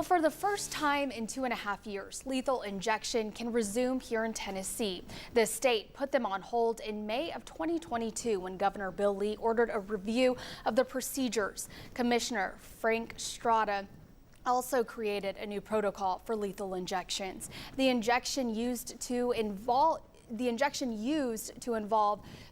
For the first time in 2.5 years, lethal injection can resume here in Tennessee. The state put them on hold in May of 2022 when Governor Bill Lee ordered a review of the procedures. Commissioner Frank Strada also created a new protocol for lethal injections. The injection used to involve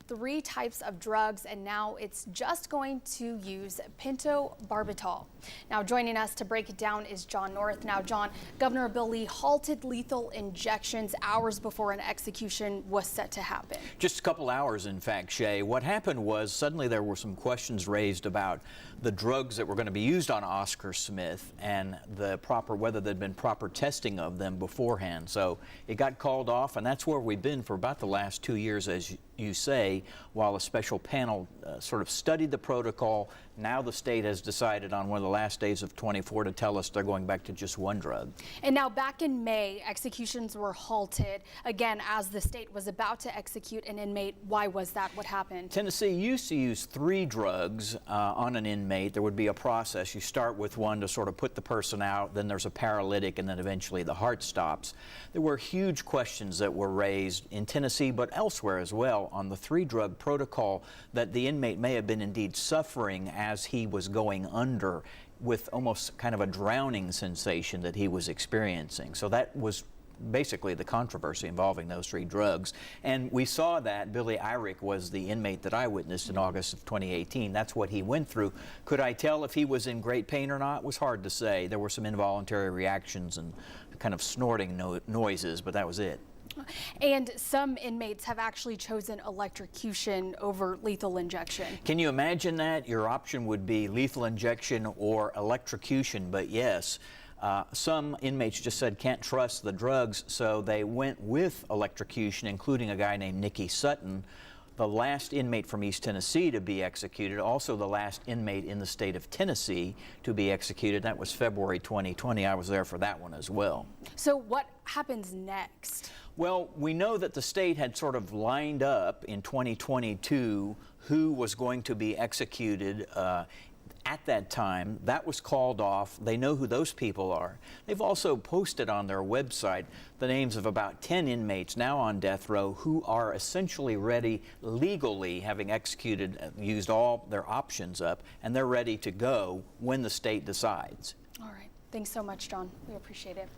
3 types of drugs, and now it's just going to use pentobarbital. Now joining us to break it down is John North. Now John, Governor Bill Lee halted lethal injections hours before an execution was set to happen. Just a couple hours, in fact, Shay. What happened was suddenly there were some questions raised about the drugs that were going to be used on Oscar Smith and whether there'd been proper testing of them beforehand. So it got called off, and that's where we've been for about the last 2 years, as you say, while a special panel sort of studied the protocol. Now the state has decided on one of the last days of 24 to tell us they're going back to just one drug. And now back in May, executions were halted again as the state was about to execute an inmate. Why was that? What happened? Tennessee used to use 3 drugs on an inmate. There would be a process. You start with one to sort of put the person out, then there's a paralytic, and then eventually the heart stops. There were huge questions that were raised in Tennessee, but elsewhere as well, on the 3-drug protocol, that the inmate may have been indeed suffering as he was going under with almost kind of a drowning sensation that he was experiencing. So that was basically the controversy involving those 3 drugs. And we saw that Billy Irick was the inmate that I witnessed in August of 2018. That's what he went through. Could I tell if he was in great pain or not? It was hard to say. There were some involuntary reactions and kind of snorting noises, but that was it. And some inmates have actually chosen electrocution over lethal injection. Can you imagine that? Your option would be lethal injection or electrocution, but yes, some inmates just said can't trust the drugs, so they went with electrocution, including a guy named Nicky Sutton, the last inmate from East Tennessee to be executed, also the last inmate in the state of Tennessee to be executed. That was February 2020. I was there for that one as well. So what happens next? Well, we know that the state had sort of lined up in 2022 who was going to be executed at that time. That was called off. They know who those people are. They've also posted on their website the names of about 10 inmates now on death row who are essentially ready legally, having executed, used all their options up, and they're ready to go when the state decides. All right. Thanks so much, John. We appreciate it.